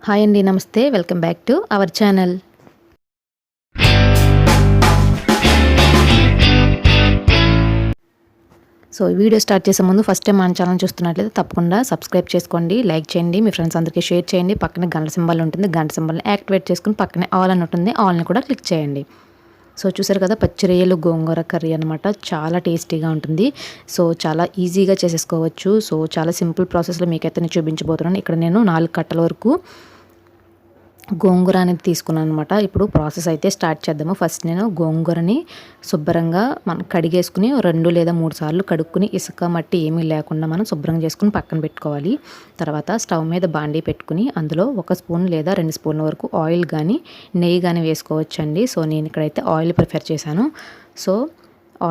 Hi అండి, నమస్తే. Welcome back to our channel. So ఈ వీడియో స్టార్ట్ చేసే ముందు ఫస్ట్ టైం మన ఛానల్ చూస్తున్నట్లయితే తప్పకుండా సబ్స్క్రైబ్ చేసుకోండి, లైక్ చేయండి, మీ ఫ్రెండ్స్ అందరికీ షేర్ చేయండి. పక్కనే గంట సింబల్ ఉంటుంది, గంట సింబల్ని యాక్టివేట్ చేసుకుని పక్కనే ఆల్ అని ఉంటుంది, ఆల్ని కూడా క్లిక్ చేయండి. సో చూసారు కదా, పచ్చిరొయ్యలు గోంగూర కర్రీ అనమాట. చాలా టేస్టీగా ఉంటుంది. సో చాలా ఈజీగా చేసేసుకోవచ్చు. సో చాలా సింపుల్ ప్రాసెస్లో మీకైతే నేను చూపించబోతున్నాను. ఇక్కడ నేను 4 కట్టల వరకు గోంగూర అనేది తీసుకున్నాను అనమాట. ఇప్పుడు ప్రాసెస్ అయితే స్టార్ట్ చేద్దాము. ఫస్ట్ నేను గోంగూరని శుభ్రంగా మనం కడిగేసుకుని 2 లేదా 3 సార్లు కడుక్కుని ఇసుక మట్టి ఏమీ లేకుండా మనం శుభ్రంగా చేసుకుని పక్కన పెట్టుకోవాలి. తర్వాత స్టవ్ మీద బాండీ పెట్టుకుని అందులో 1 స్పూన్ లేదా 2 స్పూన్ల వరకు ఆయిల్ కానీ నెయ్యి కానీ వేసుకోవచ్చండి. సో నేను ఇక్కడైతే ఆయిల్ ప్రిఫర్ చేశాను. సో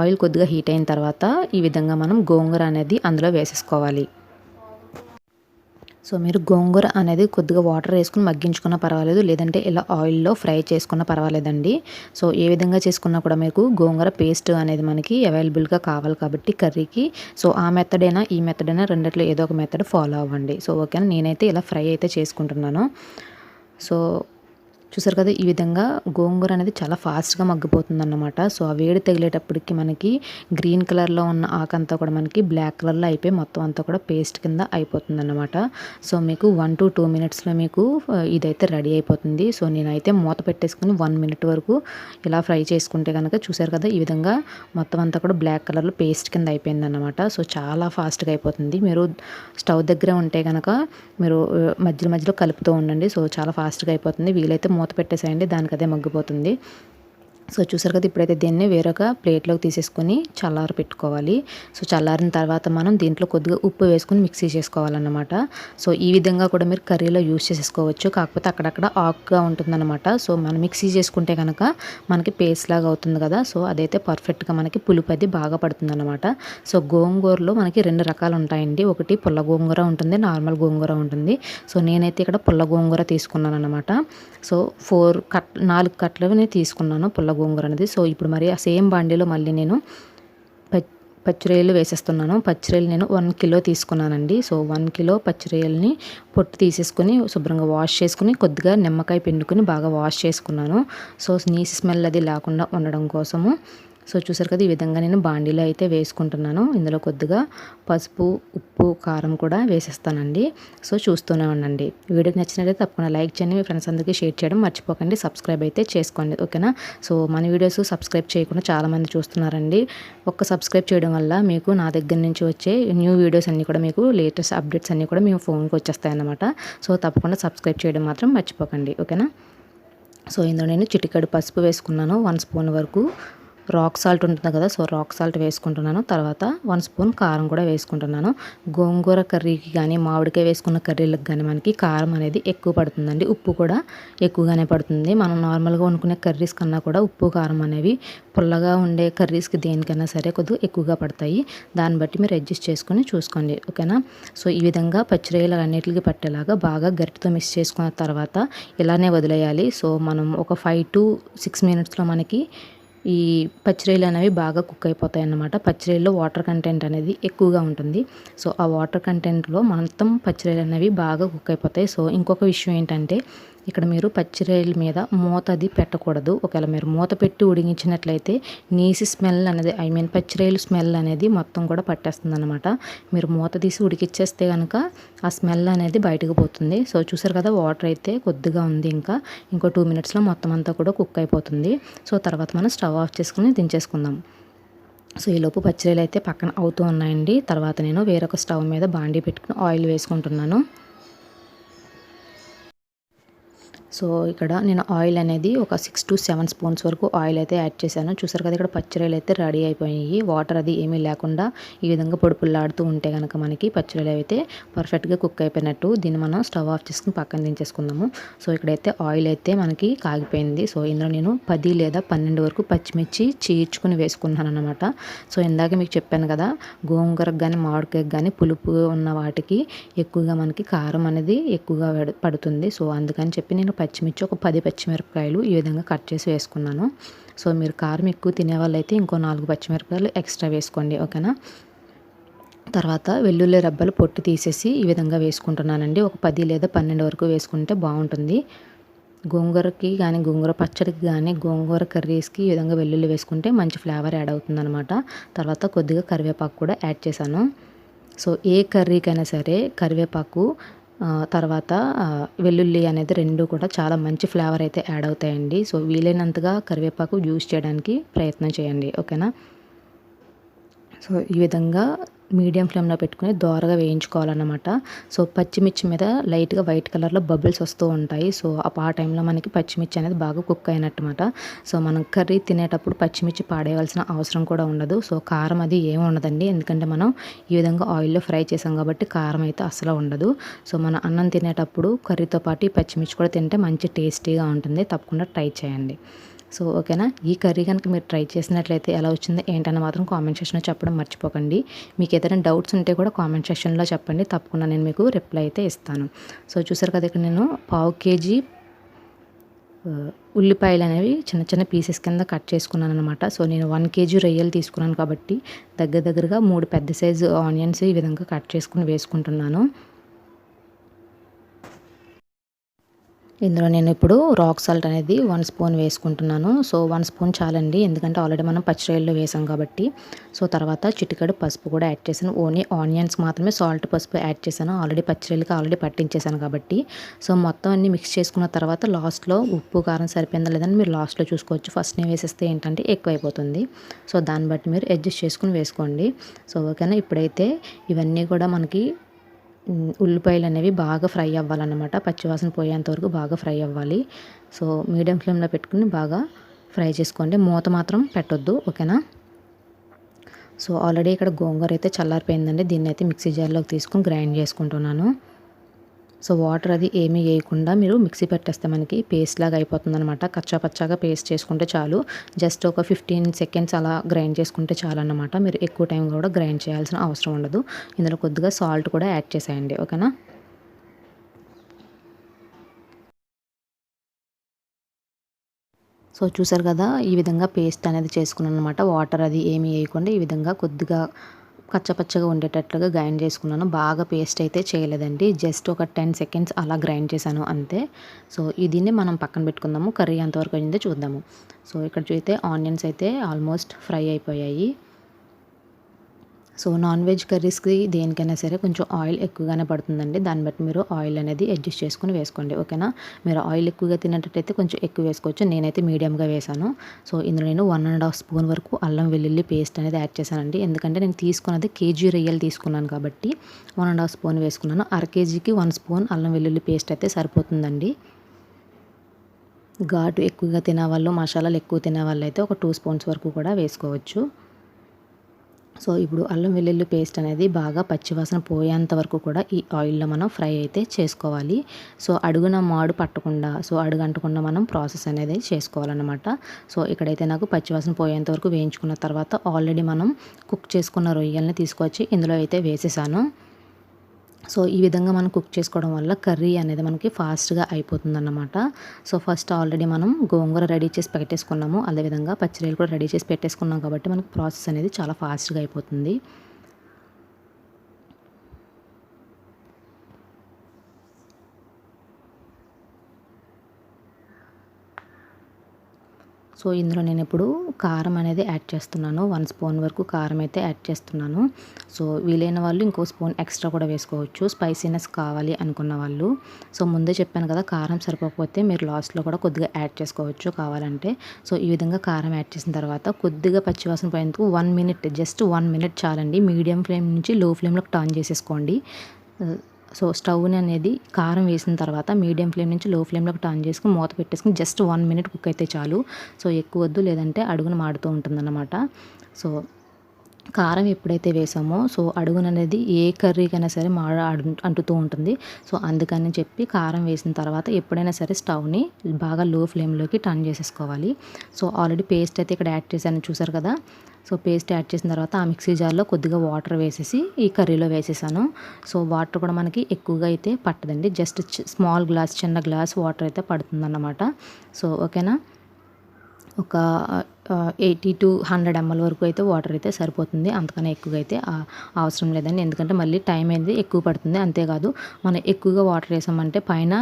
ఆయిల్ కొద్దిగా హీట్ అయిన తర్వాత ఈ విధంగా మనం గోంగూర అనేది అందులో వేసేసుకోవాలి. సో మీరు గోంగూర అనేది కొద్దిగా వాటర్ వేసుకుని మగ్గించుకున్నా పర్వాలేదు, లేదంటే ఇలా ఆయిల్లో ఫ్రై చేసుకున్నా పర్వాలేదండి. సో ఏ విధంగా చేసుకున్నా కూడా మీకు గోంగూర పేస్ట్ అనేది మనకి అవైలబుల్గా కావాలి కాబట్టి కర్రీకి. సో ఆ మెథడ్ అయినా ఈ మెథడ్ అయినా రెండిట్లో ఏదో ఒక మెథడ్ ఫాలో అవ్వండి. సో ఓకేనా, నేనైతే ఇలా ఫ్రై అయితే చేసుకుంటున్నాను. సో చూసారు కదా, ఈ విధంగా గోంగూర అనేది చాలా ఫాస్ట్గా మగ్గిపోతుంది అన్నమాట. సో ఆ వేడి తగిలేటప్పటికి మనకి గ్రీన్ కలర్లో ఉన్న ఆకంతా కూడా మనకి బ్లాక్ కలర్లో అయిపోయి మొత్తం అంతా కూడా పేస్ట్ కింద అయిపోతుంది అన్నమాట. సో మీకు 1 to 2 మినిట్స్లో మీకు ఇదైతే రెడీ అయిపోతుంది. సో నేనైతే మూత పెట్టేసుకుని 1 మినిట్ వరకు ఇలా ఫ్రై చేసుకుంటే కనుక చూసారు కదా, ఈ విధంగా మొత్తం అంతా కూడా బ్లాక్ కలర్లో పేస్ట్ కింద అయిపోయింది అన్నమాట. సో చాలా ఫాస్ట్గా అయిపోతుంది. మీరు స్టవ్ దగ్గర ఉంటే కనుక మీరు మధ్యలో కలుపుతూ ఉండండి. సో చాలా ఫాస్ట్గా అయిపోతుంది. వీలైతే మూత పెట్టేసేయండి, దానికి అదే మగ్గిపోతుంది. సో చూసారు కదా, ఇప్పుడైతే దీన్ని వేరొక ప్లేట్లోకి తీసేసుకొని చల్లారి పెట్టుకోవాలి. సో చల్లారిన తర్వాత మనం దీంట్లో కొద్దిగా ఉప్పు వేసుకొని మిక్సీ చేసుకోవాలన్నమాట. సో ఈ విధంగా కూడా మీరు కర్రీలో యూజ్ చేసేసుకోవచ్చు, కాకపోతే అక్కడక్కడ ఆకుగా ఉంటుందన్నమాట. సో మనం మిక్సీ చేసుకుంటే కనుక మనకి పేస్ట్ లాగా అవుతుంది కదా. సో అదైతే పర్ఫెక్ట్గా మనకి పులుపు అది బాగా పడుతుందన్నమాట. సో గోంగూరలో మనకి 2 రకాలు ఉంటాయండి. ఒకటి పుల్ల గోంగూర ఉంటుంది, నార్మల్ గోంగూర ఉంటుంది. సో నేనైతే ఇక్కడ పుల్ల గోంగూర తీసుకున్నాను అనమాట. సో 4 కట్టలు తీసుకున్నాను పుల్ల గోంగూర అనేది. సో ఇప్పుడు మరి ఆ సేమ్ బాండీలో మళ్ళీ నేను పచ్చిరొయ్యలు వేసేస్తున్నాను. పచ్చిరొయ్యలు నేను 1 కిలో తీసుకున్నానండి. సో 1 కిలో పచ్చిరొయ్యలని పొట్టు తీసేసుకొని శుభ్రంగా వాష్ చేసుకుని కొద్దిగా నిమ్మకాయ పిండుకొని బాగా వాష్ చేసుకున్నాను. సో నీసు స్మెల్ అది లేకుండా ఉండడం కోసము. సో చూసారు కదా, ఈ విధంగా నేను బాండీలో అయితే వేసుకుంటున్నాను. ఇందులో కొద్దిగా పసుపు, ఉప్పు, కారం కూడా వేసేస్తానండి. సో చూస్తూనే ఉండండి. వీడియోకి నచ్చినట్లయితే తప్పకుండా లైక్ చేయండి, మీ ఫ్రెండ్స్ అందరికీ షేర్ చేయడం మర్చిపోకండి. సబ్స్క్రైబ్ అయితే చేసుకోండి, ఓకేనా. సో మన వీడియోస్ సబ్స్క్రైబ్ చేయకుండా చాలామంది చూస్తున్నారండి. ఒక్క సబ్స్క్రైబ్ చేయడం వల్ల మీకు నా దగ్గర నుంచి వచ్చే న్యూ వీడియోస్ అన్నీ కూడా మీకు లేటెస్ట్ అప్డేట్స్ అన్నీ కూడా మీ ఫోన్కి వచ్చేస్తాయి అన్నమాట. సో తప్పకుండా సబ్స్క్రైబ్ చేయడం మాత్రం మర్చిపోకండి, ఓకేనా. సో ఇందులో నేను చిటికెడు పసుపు వేసుకున్నాను, 1 స్పూన్ వరకు రాక్ సాల్ట్ ఉంటుంది కదా. సో రాక్ సాల్ట్ వేసుకుంటున్నాను. తర్వాత 1 స్పూన్ కారం కూడా వేసుకుంటున్నాను. గోంగూర కర్రీకి కానీ మామిడికాయ వేసుకున్న కర్రీలకు కానీ మనకి కారం అనేది ఎక్కువ పడుతుందండి. ఉప్పు కూడా ఎక్కువగానే పడుతుంది. మనం నార్మల్గా వండుకునే కర్రీస్ కన్నా కూడా ఉప్పు కారం అనేవి పుల్లగా ఉండే కర్రీస్కి దేనికైనా సరే కొద్దిగా ఎక్కువగా పడతాయి. దాన్ని బట్టి మీరు అడ్జస్ట్ చేసుకొని చూసుకోండి, ఓకేనా. సో ఈ విధంగా పచ్చిరొయ్యలు అన్నిటికీ పట్టేలాగా బాగా గరిటతో మిక్స్ చేసుకున్న తర్వాత ఇలానే వదిలేయాలి. సో మనం ఒక 5 to 6 మినిట్స్లో మనకి ఈ పచ్చిరొయ్యలు అనేవి బాగా కుక్ అయిపోతాయి అన్నమాట. పచ్చిరొయ్యలో వాటర్ కంటెంట్ అనేది ఎక్కువగా ఉంటుంది. సో ఆ వాటర్ కంటెంట్లో మొత్తం పచ్చిరొయ్యలు అనేవి బాగా కుక్ అయిపోతాయి. సో ఇంకొక విషయం ఏంటంటే, ఇక్కడ మీరు పచ్చిరొయ్యల మీద మూత అది పెట్టకూడదు. ఒకవేళ మీరు మూత పెట్టి ఉడికించినట్లయితే నీసి స్మెల్ అనేది పచ్చిరొయ్యల స్మెల్ అనేది మొత్తం కూడా పట్టేస్తుంది అనమాట. మీరు మూత తీసి ఉడికిచ్చేస్తే కనుక ఆ స్మెల్ అనేది బయటకు పోతుంది. సో చూసారు కదా, వాటర్ అయితే కొద్దిగా ఉంది, ఇంకో 2 మినిట్స్లో మొత్తం అంతా కూడా కుక్ అయిపోతుంది. సో తర్వాత మనం స్టవ్ ఆఫ్ చేసుకుని దించేసుకుందాం. సో ఈలోపు పచ్చిరొయ్యలు అయితే పక్కన అవుతూ ఉన్నాయండి. తర్వాత నేను వేరొక స్టవ్ మీద బాండీ పెట్టుకుని ఆయిల్ వేసుకుంటున్నాను. సో ఇక్కడ నేను ఆయిల్ అనేది ఒక 6 to 7 స్పూన్స్ వరకు ఆయిల్ అయితే యాడ్ చేశాను. చూసారు కదా, ఇక్కడ పచ్చిరొయ్యలు అయితే రెడీ అయిపోయాయి. వాటర్ అది ఏమీ లేకుండా ఈ విధంగా పొడిపుల్లాడుతూ ఉంటే కనుక మనకి పచ్చిరొయ్యలు అయితే పర్ఫెక్ట్గా కుక్ అయిపోయినట్టు. దీన్ని మనం స్టవ్ ఆఫ్ చేసుకుని పక్కన దించేసుకుందాము. సో ఇక్కడైతే ఆయిల్ అయితే మనకి కాగిపోయింది. సో ఇందులో నేను 10 లేదా 12 వరకు పచ్చిమిర్చి చీల్చుకుని వేసుకున్నాను అనమాట. సో ఇందాక మీకు చెప్పాను కదా, గోంగూరకు కానీ మామిడికాయకు కానీ పులుపు ఉన్న వాటికి ఎక్కువగా మనకి కారం అనేది ఎక్కువగా పడుతుంది. సో అందుకని చెప్పి నేను పచ్చిమిర్చి ఒక 10 పచ్చిమిరపకాయలు ఈ విధంగా కట్ చేసి వేసుకున్నాను. సో మీరు కారం ఎక్కువ తినే వాళ్ళైతే ఇంకో 4 పచ్చిమిరపకాయలు ఎక్స్ట్రా వేసుకోండి, ఓకేనా. తర్వాత వెల్లుల్లి రబ్బలు పొట్టు తీసేసి ఈ విధంగా వేసుకుంటున్నానండి. ఒక 10 లేదా 12 వరకు వేసుకుంటే బాగుంటుంది. గోంగూరకి కానీ, గోంగూర పచ్చడికి కానీ, గోంగూర కర్రీస్కి ఈ విధంగా వెల్లుల్లి వేసుకుంటే మంచి ఫ్లేవర్ యాడ్ అవుతుందనమాట. తర్వాత కొద్దిగా కరివేపాకు కూడా యాడ్ చేశాను. సో ఏ కర్రీకైనా సరే కరివేపాకు తర్వాత వెల్లుల్లి అనేది 2 కూడా చాలా మంచి ఫ్లేవర్ అయితే యాడ్ అవుతాయండి. సో వీలైనంతగా కరివేపాకు యూజ్ చేయడానికి ప్రయత్నం చేయండి. ఓకేనా. సో ఈ విధంగా మీడియం ఫ్లేమ్లో పెట్టుకుని దోరగా వేయించుకోవాలన్నమాట. సో పచ్చిమిర్చి మీద లైట్గా వైట్ కలర్లో బబుల్స్ వస్తూ ఉంటాయి. సో ఆ టైంలో మనకి పచ్చిమిర్చి అనేది బాగా కుక్ అయినట్టమాట. సో మనం కర్రీ తినేటప్పుడు పచ్చిమిర్చి పాడేయవలసిన అవసరం కూడా ఉండదు. సో కారం అది ఏమి ఉండదండి, ఎందుకంటే మనం ఈ విధంగా ఆయిల్లో ఫ్రై చేసాం కాబట్టి కారం అయితే అసలు ఉండదు. సో మన అన్నం తినేటప్పుడు కర్రీతో పాటు ఈ పచ్చిమిర్చి కూడా తింటే మంచి టేస్టీగా ఉంటుంది. తప్పకుండా ట్రై చేయండి. సో ఓకేనా. ఈ కర్రీ కనుక మీరు ట్రై చేసినట్లయితే ఎలా వచ్చిందో ఏంటన్న మాత్రం కామెంట్ సెక్షన్లో చెప్పడం మర్చిపోకండి. మీకు ఏదైనా డౌట్స్ ఉంటే కూడా కామెంట్ సెక్షన్లో చెప్పండి, తప్పకుండా నేను మీకు రిప్లై అయితే ఇస్తాను. సో చూసారు కదా, ఇక్కడ నేను 1/2 kg ఉల్లిపాయలు అనేవి చిన్న చిన్న పీసెస్ కింద కట్ చేసుకున్నాను అనమాట. సో నేను 1 kg రొయ్యలు తీసుకున్నాను కాబట్టి దగ్గరగా 3 పెద్ద సైజు ఆనియన్స్ ఈ విధంగా కట్ చేసుకుని వేసుకుంటున్నాను. ఇందులో నేను ఇప్పుడు రాక్ సాల్ట్ అనేది 1 స్పూన్ వేసుకుంటున్నాను. సో 1 స్పూన్ చాలండి, ఎందుకంటే ఆల్రెడీ మనం పచ్చిరొయ్యల్లో వేసాం కాబట్టి. సో తర్వాత చిటికెడు పసుపు కూడా యాడ్ చేశాను. ఓన్లీ ఆనియన్స్ మాత్రమే సాల్ట్ పసుపు యాడ్ చేశాను. ఆల్రెడీ పచ్చిరొయ్యలకి ఆల్రెడీ పట్టించేసాను కాబట్టి. సో మొత్తం అన్ని మిక్స్ చేసుకున్న తర్వాత లాస్ట్లో ఉప్పు కారం సరిపోయిందా లేదని మీరు లాస్ట్లో చూసుకోవచ్చు. ఫస్ట్నే వేసేస్తే ఏంటంటే ఎక్కువైపోతుంది. సో దాన్ని బట్టి మీరు అడ్జస్ట్ చేసుకుని వేసుకోండి. సో ఓకేనా. ఇప్పుడైతే ఇవన్నీ కూడా మనకి ఉల్లిపాయలు అనేవి బాగా ఫ్రై అవ్వాలన్నమాట. పచ్చివాసన పోయేంత వరకు బాగా ఫ్రై అవ్వాలి. సో మీడియం ఫ్లేమ్లో పెట్టుకుని బాగా ఫ్రై చేసుకోండి, మూత మాత్రం పెట్టొద్దు. ఓకేనా. సో ఆల్రెడీ ఇక్కడ గోంగూర అయితే చల్లారిపోయిందండి. దీన్ని అయితే మిక్సీ జార్లోకి తీసుకుని గ్రైండ్ చేసుకుంటున్నాను. సో వాటర్ అది ఏమీ వేయకుండా మీరు మిక్సీ పెట్టేస్తే మనకి పేస్ట్ లాగా అయిపోతుంది అనమాట. కచ్చా పచ్చాగా పేస్ట్ చేసుకుంటే చాలు. జస్ట్ ఒక 15 సెకండ్స్ అలా గ్రైండ్ చేసుకుంటే చాలు అన్నమాట. మీరు ఎక్కువ టైం కూడా గ్రైండ్ చేయాల్సిన అవసరం ఉండదు. ఇందులో కొద్దిగా సాల్ట్ కూడా యాడ్ చేసేయండి. ఓకేనా. సో చూసారు కదా, ఈ విధంగా పేస్ట్ అనేది చేసుకున్నాను అనమాట. వాటర్ అది ఏమీ వేయకుండా ఈ విధంగా కొద్దిగా కచ్చపచ్చగా ఉండేటట్లుగా గ్రైండ్ చేసుకున్నాను. బాగా పేస్ట్ అయితే చేయలేదండి, జస్ట్ ఒక 10 సెకండ్స్ అలా గ్రైండ్ చేశాను అంతే. సో దీన్ని మనం పక్కన పెట్టుకుందాము. కర్రీ ఎంతవరకు అయిందో చూద్దాము. సో ఇక్కడ చూస్తే ఆనియన్స్ అయితే ఆల్మోస్ట్ ఫ్రై అయిపోయాయి. సో నాన్ వెజ్ కర్రీస్కి దేనికైనా సరే కొంచెం ఆయిల్ ఎక్కువగానే పడుతుందండి. దాన్ని బట్టి మీరు ఆయిల్ అనేది అడ్జస్ట్ చేసుకుని వేసుకోండి. ఓకేనా. మీరు ఆయిల్ ఎక్కువగా తినేటట్టయితే కొంచెం ఎక్కువ వేసుకోవచ్చు. నేనైతే మీడియంగా వేసాను. సో ఇందులో నేను 1.5 స్పూన్ వరకు అల్లం వెల్లుల్లి పేస్ట్ అనేది యాడ్ చేశానండి. ఎందుకంటే నేను తీసుకున్నది కేజీ రొయ్యలు తీసుకున్నాను కాబట్టి 1.5 స్పూన్ వేసుకున్నాను. అర కేజీకి 1 స్పూన్ అల్లం వెల్లుల్లి పేస్ట్ అయితే సరిపోతుందండి. ఘాటు ఎక్కువగా తినేవాళ్ళు, మసాలాలు ఎక్కువ తినేవాళ్ళు అయితే ఒక 2 స్పూన్స్ వరకు కూడా వేసుకోవచ్చు. సో ఇప్పుడు అల్లం వెల్లుల్లి పేస్ట్ అనేది బాగా పచ్చివాసన పోయేంత వరకు కూడా ఈ ఆయిల్లో మనం ఫ్రై అయితే చేసుకోవాలి. సో అడుగున మాడు పట్టకుండా, సో అడుగంటకుండా మనం ప్రాసెస్ అనేది చేసుకోవాలన్నమాట. సో ఇక్కడైతే నాకు పచ్చివాసన పోయేంత వరకు వేయించుకున్న తర్వాత ఆల్రెడీ మనం కుక్ చేసుకున్న రొయ్యల్ని తీసుకొచ్చి ఇందులో అయితే వేసేసాను. సో ఈ విధంగా మనం కుక్ చేసుకోవడం వల్ల కర్రీ అనేది మనకి ఫాస్ట్గా అయిపోతుందన్నమాట. సో ఫస్ట్ ఆల్రెడీ మనం గోంగూర రెడీ చేసి పెట్టేసుకున్నాము, అదేవిధంగా పచ్చిరొయ్యలు కూడా రెడీ చేసి పెట్టేసుకున్నాం కాబట్టి మనకు ప్రాసెస్ అనేది చాలా ఫాస్ట్గా అయిపోతుంది. సో ఇందులో నేను ఇప్పుడు కారం అనేది యాడ్ చేస్తున్నాను. 1 స్పూన్ వరకు కారం అయితే యాడ్ చేస్తున్నాను. సో వీలైన వాళ్ళు ఇంకో స్పూన్ ఎక్స్ట్రా కూడా వేసుకోవచ్చు, స్పైసీనెస్ కావాలి అనుకున్న వాళ్ళు. సో ముందే చెప్పాను కదా, కారం సరిపోకపోతే మీరు లాస్ట్లో కూడా కొద్దిగా యాడ్ చేసుకోవచ్చు కావాలంటే. సో ఈ విధంగా కారం యాడ్ చేసిన తర్వాత కొద్దిగా పచ్చివాసన పోయేందుకు 1 మినిట్, జస్ట్ 1 మినిట్ చాలండి. మీడియం ఫ్లేమ్ నుంచి లో ఫ్లేమ్లోకి టర్న్ చేసేసుకోండి. సో స్టవ్ని అనేది కారం వేసిన తర్వాత మీడియం ఫ్లేమ్ నుంచి లో ఫ్లేమ్లోకి టర్న్ చేసుకుని మూత పెట్టేసుకుని జస్ట్ 1 మినిట్ కుక్ అయితే చాలు. సో ఎక్కువ వద్దు, లేదంటే అడుగున మాడుతూ ఉంటుందన్నమాట. సో కారం ఎప్పుడైతే వేసామో సో అడుగుననేది ఏ కర్రీకైనా సరే అంటుతూ ఉంటుంది. సో అందుకని చెప్పి కారం వేసిన తర్వాత ఎప్పుడైనా సరే స్టవ్ని బాగా లో ఫ్లేమ్లోకి టర్న్ చేసేసుకోవాలి. సో ఆల్రెడీ పేస్ట్ అయితే ఇక్కడ యాడ్ చేశాను, చూసారు కదా. సో పేస్ట్ యాడ్ చేసిన తర్వాత ఆ మిక్సీ జార్లో కొద్దిగా వాటర్ వేసేసి ఈ కర్రీలో వేసేసాను. సో వాటర్ కూడా మనకి ఎక్కువగా అయితే పట్టదండి, జస్ట్ స్మాల్ గ్లాస్, చిన్న గ్లాస్ వాటర్ అయితే పడుతుందన్నమాట. సో ఓకేనా. ఒక 80 to 100 ml వరకు అయితే వాటర్ అయితే సరిపోతుంది. అంతకన్నా ఎక్కువగా అయితే అవసరం లేదండి. ఎందుకంటే మళ్ళీ టైం అనేది ఎక్కువ పడుతుంది. అంతేకాదు మనం ఎక్కువగా వాటర్ వేసామంటే పైన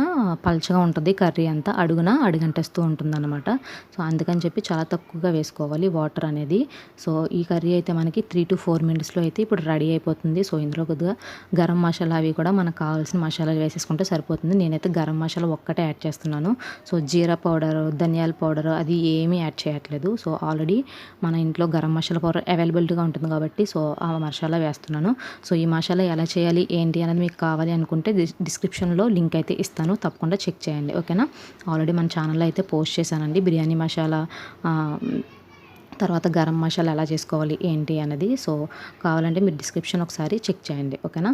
పల్చగా ఉంటుంది కర్రీ అంతా, అడుగున అడుగంటేస్తూ ఉంటుందన్నమాట. సో అందుకని చెప్పి చాలా తక్కువగా వేసుకోవాలి వాటర్ అనేది. సో ఈ కర్రీ అయితే మనకి 3 to 4 minutesలో అయితే ఇప్పుడు రెడీ అయిపోతుంది. సో ఇందులో కొద్దిగా గరం మసాలా అవి కూడా మనకు కావాల్సిన మసాలాలు వేసేసుకుంటే సరిపోతుంది. నేనైతే గరం మసాలా ఒక్కటే యాడ్ చేస్తున్నాను. సో జీరా పౌడర్, ధనియాల పౌడర్ అది ఏమీ యాడ్ చేయట్లేదు. సో ఆల్రెడీ మన ఇంట్లో గరం మసాలా పౌడర్ అవైలబిలిటీగా ఉంటుంది కాబట్టి సో ఆ మసాలా వేస్తున్నాను. సో ఈ మసాలా ఎలా చేయాలి ఏంటి అనేది మీకు కావాలి అనుకుంటే డిస్క్రిప్షన్లో లింక్ అయితే ఇస్తాను, తప్పకుండా చెక్ చేయండి. ఓకేనా. ఆల్రెడీ మన ఛానల్లో అయితే పోస్ట్ చేశానండి బిర్యానీ మసాలా, తర్వాత గరం మసాలా ఎలా చేసుకోవాలి ఏంటి అనేది. సో కావాలంటే మీరు డిస్క్రిప్షన్ ఒకసారి చెక్ చేయండి. ఓకేనా.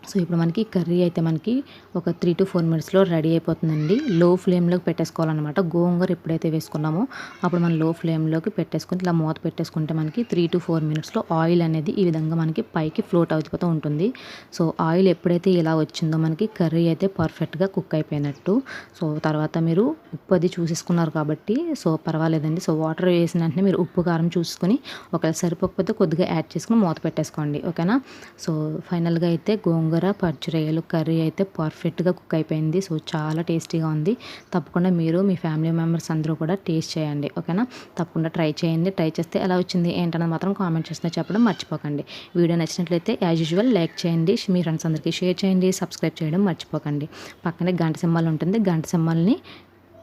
సో ఇప్పుడు మనకి కర్రీ అయితే మనకి ఒక 3 to 4 minutesలో రెడీ అయిపోతుందండి. లో ఫ్లేమ్లోకి పెట్టేసుకోవాలన్నమాట. గోంగూర ఎప్పుడైతే వేసుకున్నామో అప్పుడు మనం లో ఫ్లేమ్లోకి పెట్టేసుకుని ఇలా మూత పెట్టేసుకుంటే మనకి 3 to 4 minutesలో ఆయిల్ అనేది ఈ విధంగా మనకి పైకి ఫ్లోట్ అయిపోతూ ఉంటుంది. సో ఆయిల్ ఎప్పుడైతే ఇలా వచ్చిందో మనకి కర్రీ అయితే పర్ఫెక్ట్గా కుక్ అయిపోయినట్టు. సో తర్వాత మీరు ఉప్పు అది చూసేసుకున్నారు కాబట్టి సో పర్వాలేదండి. సో వాటర్ వేసిన వెంటనే మీరు ఉప్పు కారం చూసుకొని ఒకవేళ సరిపోకపోతే కొద్దిగా యాడ్ చేసుకుని మూత పెట్టేసుకోండి. ఓకేనా. సో ఫైనల్గా అయితే గోంగూర పచ్చిరొయ్యలు కర్రీ అయితే పర్ఫెక్ట్గా కుక్ అయిపోయింది. సో చాలా టేస్టీగా ఉంది. తప్పకుండా మీరు మీ ఫ్యామిలీ మెంబర్స్ అందరూ కూడా టేస్ట్ చేయండి. ఓకేనా. తప్పకుండా ట్రై చేయండి. ట్రై చేస్తే ఎలా వచ్చింది ఏంటన్నది మాత్రం కామెంట్ చేస్తే చెప్పడం మర్చిపోకండి. వీడియో నచ్చినట్లయితే యాజ్ యూజువల్ లైక్ చేయండి, మీ ఫ్రెండ్స్ అందరికీ షేర్ చేయండి, సబ్స్క్రైబ్ చేయడం మర్చిపోకండి. పక్కనే గంట సింబల్ ఉంటుంది, గంట సింబల్ని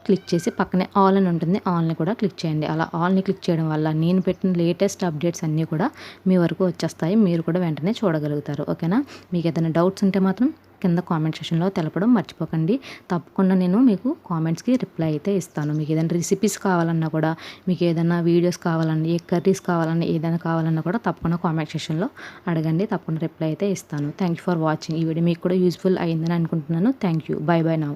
క్లిక్ చేసి పక్కనే ఆల్ అని ఉంటుంది, ఆల్ని కూడా క్లిక్ చేయండి. అలా ఆల్ని క్లిక్ చేయడం వల్ల నేను పెట్టిన లేటెస్ట్ అప్డేట్స్ అన్నీ కూడా మీ వరకు వచ్చేస్తాయి, మీరు కూడా వెంటనే చూడగలుగుతారు. ఓకేనా. మీకు ఏదైనా డౌట్స్ ఉంటే మాత్రం కింద కామెంట్ సెక్షన్లో తెలపడం మర్చిపోకండి. తప్పకుండా నేను మీకు కామెంట్స్కి రిప్లై అయితే ఇస్తాను. మీకు ఏదైనా రెసిపీస్ కావాలన్నా కూడా, మీకు ఏదైనా వీడియోస్ కావాలన్నా, ఏ కర్రీస్ కావాలన్నా, ఏదైనా కావాలన్నా కూడా తప్పకుండా కామెంట్ సెక్షన్లో అడగండి. తప్పకుండా రిప్లై అయితే ఇస్తాను. Thank you for watching. ఈ వీడియో మీకు కూడా యూజ్ఫుల్ అయిందని అనుకుంటున్నాను. Thank you. By by now.